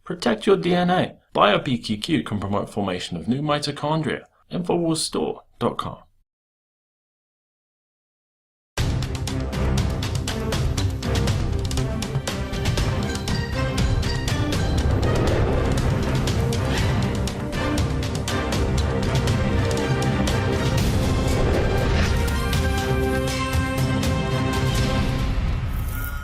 Protect your DNA. BioPQQ can promote formation of new mitochondria. Infowarsstore.com.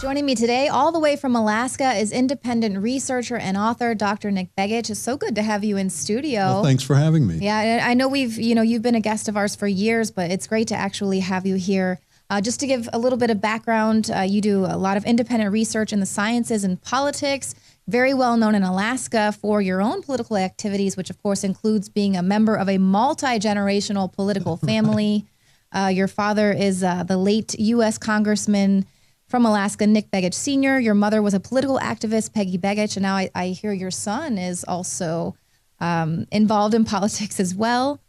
Joining me today, all the way from Alaska, is independent researcher and author Dr. Nick Begich. It's so good to have you in studio. Well, thanks for having me. Yeah, I know you've been a guest of ours for years, but it's great to actually have you here. Just to give a little bit of background, you do a lot of independent research in the sciences and politics, very well known in Alaska for your own political activities, which of course includes being a member of a multi-generational political family. Your father is the late U.S. Congressman from Alaska, Nick Begich Sr. Your mother was a political activist, Peggy Begich, and now I hear your son is also involved in politics as well.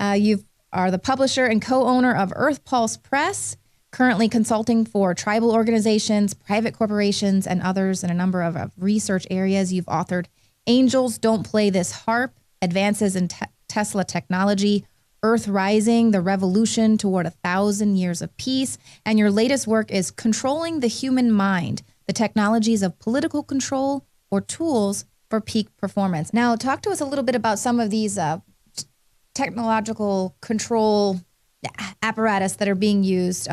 You are the publisher and co-owner of Earth Pulse Press, currently consulting for tribal organizations, private corporations, and others in a number of research areas. You've authored Angels Don't Play This Harp, Advances in Tesla Technology, Earth Rising, The Revolution Toward 1,000 Years of Peace. And your latest work is Controlling the Human Mind, the Technologies of Political Control or Tools for Peak Performance. Now, talk to us a little bit about some of these technological control apparatus that are being used.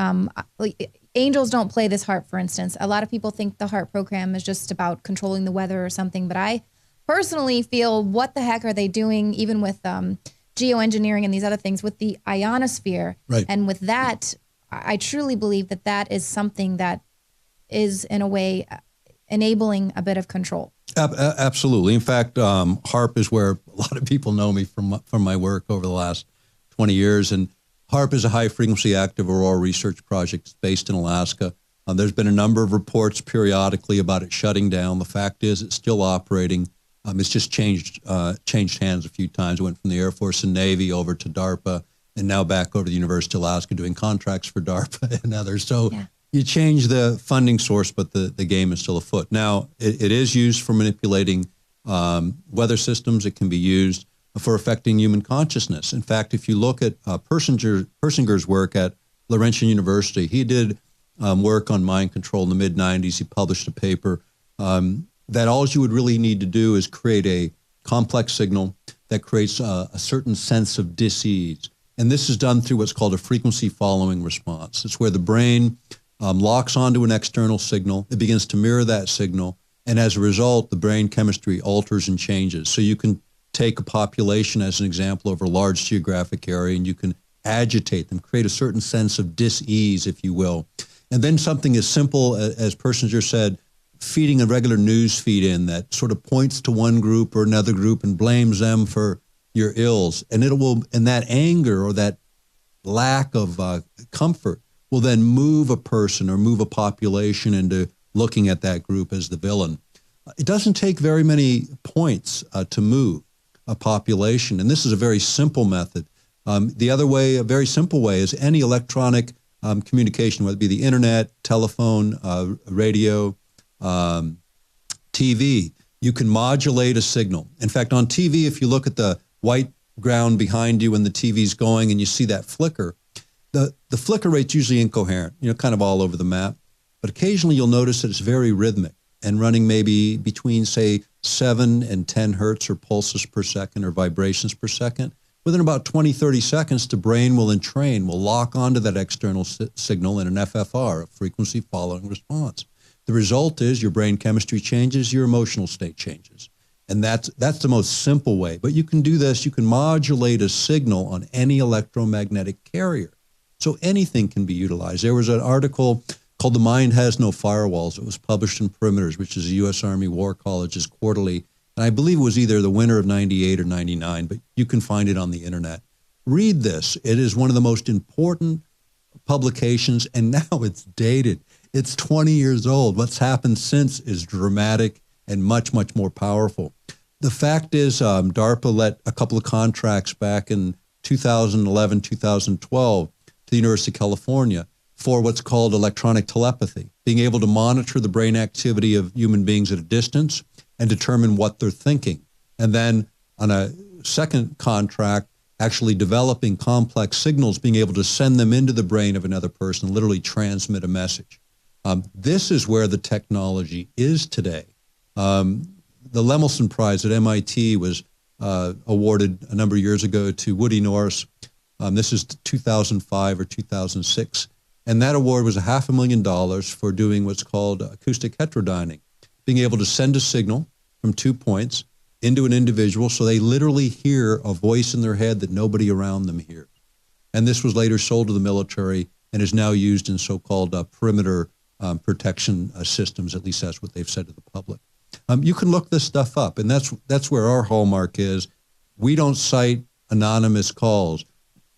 Angels Don't Play This Harp, for instance. A lot of people think the HARP program is just about controlling the weather or something, but I personally feel, what the heck are they doing, even with geoengineering and these other things with the ionosphere. Right. And with that, I truly believe that that is something that is, in a way, enabling a bit of control. Absolutely. In fact, HARP is where a lot of people know me from my work over the last 20 years. And HARP is a high-frequency active aurora research project based in Alaska. There's been a number of reports periodically about it shutting down. The fact is it's still operating. It's just changed hands a few times. It went from the Air Force and Navy over to DARPA, and now back over to the University of Alaska doing contracts for DARPA and others. So you change the funding source, but the game is still afoot. Now, it is used for manipulating weather systems. It can be used for affecting human consciousness. In fact, if you look at Persinger's work at Laurentian University, he did work on mind control in the mid-'90s. He published a paper that all you would really need to do is create a complex signal that creates a certain sense of dis-ease. And this is done through what's called a frequency following response. It's where the brain locks onto an external signal. It begins to mirror that signal. And as a result, the brain chemistry alters and changes. So you can take a population as an example over a large geographic area, and you can agitate them, create a certain sense of dis-ease, if you will. And then something as simple as Persinger said, feeding a regular news feed in that sort of points to one group or another group and blames them for your ills. And and that anger or that lack of comfort will then move a person or move a population into looking at that group as the villain. It doesn't take very many points to move a population. And this is a very simple method. The other way, a very simple way, is any electronic communication, whether it be the internet, telephone, radio, TV, you can modulate a signal. In fact, on TV, if you look at the white ground behind you when the TV's going and you see that flicker, the flicker rate's usually incoherent, kind of all over the map. But occasionally you'll notice that it's very rhythmic and running maybe between, say, 7 and 10 hertz or pulses per second or vibrations per second. Within about 20, 30 seconds, the brain will entrain, will lock onto that external signal in an FFR, a frequency following response. The result is your brain chemistry changes, your emotional state changes. And that's the most simple way. But you can do this, you can modulate a signal on any electromagnetic carrier. So anything can be utilized. There was an article called The Mind Has No Firewalls. It was published in Perimeters, which is the U.S. Army War College's quarterly. And I believe it was either the winter of 98 or 99, but you can find it on the internet. Read this. It is one of the most important publications, and now it's dated. It's 20 years old. What's happened since is dramatic and much, much more powerful. The fact is, DARPA let a couple of contracts back in 2011, 2012 to the University of California for what's called electronic telepathy, being able to monitor the brain activity of human beings at a distance and determine what they're thinking. And then on a second contract, actually developing complex signals, being able to send them into the brain of another person, literally transmit a message. This is where the technology is today. The Lemelson Prize at MIT was awarded a number of years ago to Woody Norris. This is 2005 or 2006. And that award was $500,000 for doing what's called acoustic heterodyning, being able to send a signal from 2 points into an individual so they literally hear a voice in their head that nobody around them hears. And this was later sold to the military and is now used in so-called perimeter protection systems. At least that's what they've said to the public. You can look this stuff up, and that's where our hallmark is. We don't cite anonymous calls.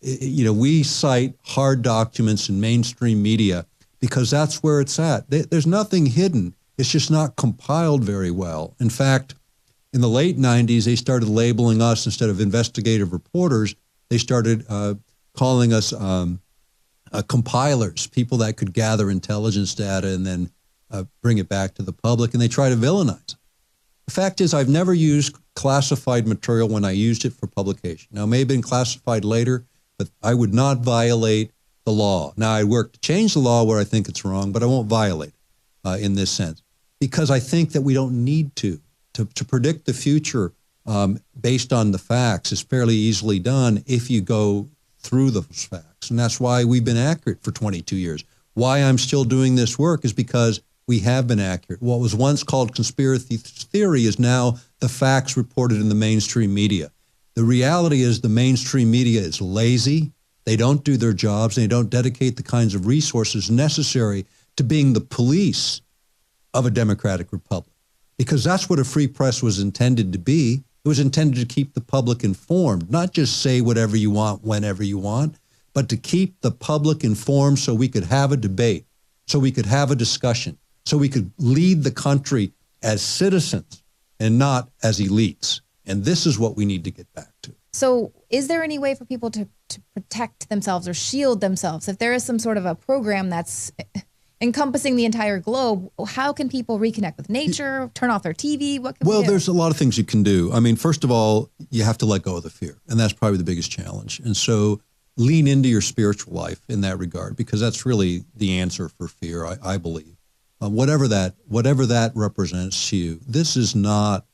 We cite hard documents in mainstream media because that's where it's at. There's nothing hidden. It's just not compiled very well. In fact, in the late 90s, they started labeling us, instead of investigative reporters, they started calling us compilers, people that could gather intelligence data and then bring it back to the public, and they try to villainize it. The fact is, I've never used classified material when I used it for publication. Now, it may have been classified later, but I would not violate the law. Now, I work to change the law where I think it's wrong, but I won't violate it in this sense, because I think that we don't need to. To predict the future based on the facts is fairly easily done if you go through those facts. And that's why we've been accurate for 22 years. Why I'm still doing this work is because we have been accurate. What was once called conspiracy theory is now the facts reported in the mainstream media. The reality is the mainstream media is lazy. They don't do their jobs. They don't dedicate the kinds of resources necessary to being the police of a democratic republic. Because that's what a free press was intended to be. It was intended to keep the public informed, not just say whatever you want, whenever you want, but to keep the public informed so we could have a debate, so we could have a discussion, so we could lead the country as citizens and not as elites. And this is what we need to get back to. So is there any way for people to protect themselves or shield themselves? If there is some sort of a program that's encompassing the entire globe, how can people reconnect with nature, turn off their TV? What can we do? There's a lot of things you can do. I mean, first of all, you have to let go of the fear, and that's probably the biggest challenge. And so lean into your spiritual life in that regard, because that's really the answer for fear, I believe. Whatever that represents to you, this is not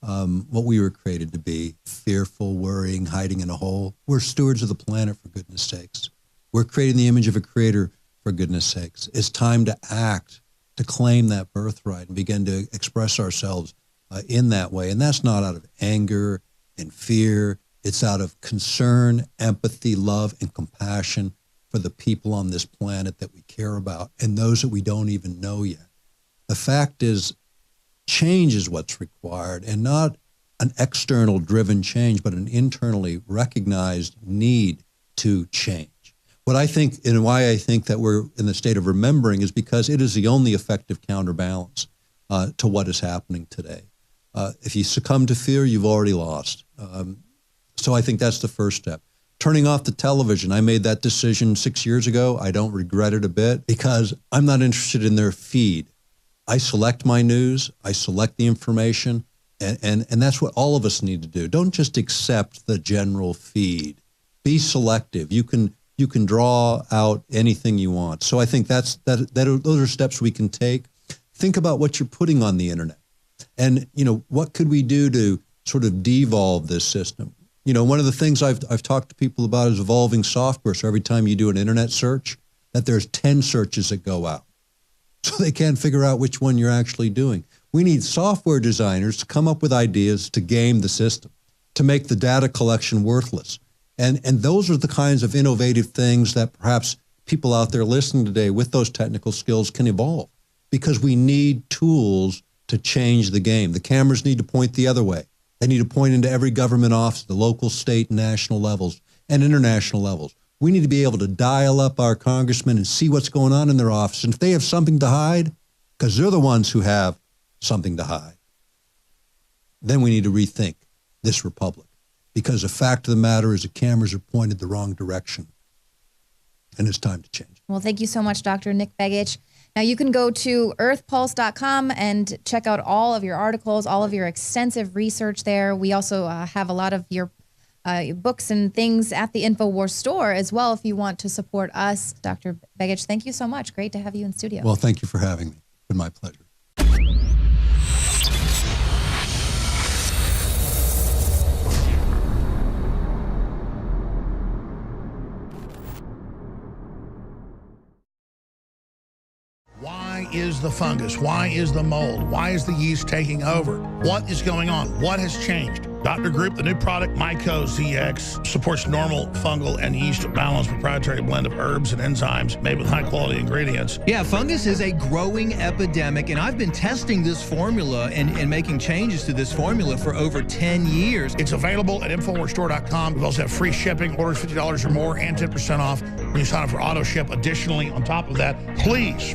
what we were created to be: fearful, worrying, hiding in a hole. We're stewards of the planet, for goodness sakes. We're creating the image of a creator, for goodness sakes. It's time to act, to claim that birthright and begin to express ourselves in that way. And that's not out of anger and fear. It's out of concern, empathy, love, and compassion for the people on this planet that we care about and those that we don't even know yet. The fact is, change is what's required, and not an external driven change, but an internally recognized need to change. What I think, and why I think that we're in the state of remembering, is because it is the only effective counterbalance to what is happening today. If you succumb to fear, you've already lost. So I think that's the first step. Turning off the television. I made that decision 6 years ago. I don't regret it a bit, because I'm not interested in their feed. I select my news. I select the information. And that's what all of us need to do. Don't just accept the general feed. Be selective. You can draw out anything you want. So I think those are steps we can take. Think about what you're putting on the internet. And, what could we do to sort of devolve this system? One of the things I've talked to people about is evolving software. So every time you do an internet search, that there's 10 searches that go out. So they can't figure out which one you're actually doing. We need software designers to come up with ideas to game the system, to make the data collection worthless. And those are the kinds of innovative things that perhaps people out there listening today with those technical skills can evolve, because we need tools to change the game. The cameras need to point the other way. They need to point into every government office, the local, state, national levels, and international levels. We need to be able to dial up our congressmen and see what's going on in their office. And if they have something to hide, because they're the ones who have something to hide, then we need to rethink this republic. Because the fact of the matter is the cameras are pointed the wrong direction. And it's time to change. Well, thank you so much, Dr. Nick Begich. Now you can go to earthpulse.com and check out all of your articles, all of your extensive research there. We also have a lot of your books and things at the Infowars store as well if you want to support us. Dr. Begich, thank you so much. Great to have you in studio. Well, thank you for having me. It's been my pleasure. Why is the fungus? Why is the mold? Why is the yeast taking over? What is going on? What has changed? Dr. Group, the new product, Myco ZX, supports normal fungal and yeast balance, proprietary blend of herbs and enzymes made with high-quality ingredients. Yeah, fungus is a growing epidemic, and I've been testing this formula and making changes to this formula for over 10 years. It's available at InfoWarsStore.com. We also have free shipping, orders $50 or more, and 10% off when you sign up for auto ship. Additionally, on top of that, please,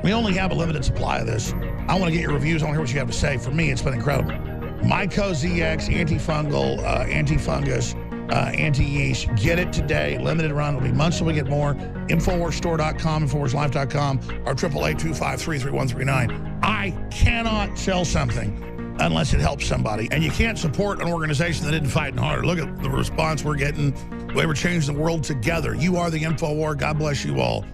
we only have a limited supply of this. I want to get your reviews. I want to hear what you have to say. For me, it's been incredible. Myco ZX, antifungal, antifungus, anti-yeast. Get it today. Limited run. It'll be months till we get more. InfoWarsStore.com, InfoWarsLife.com, or 888-253-3139. I cannot sell something unless it helps somebody. And you can't support an organization that isn't fighting hard. Look at the response we're getting. We're changing the world together. You are the InfoWar. God bless you all.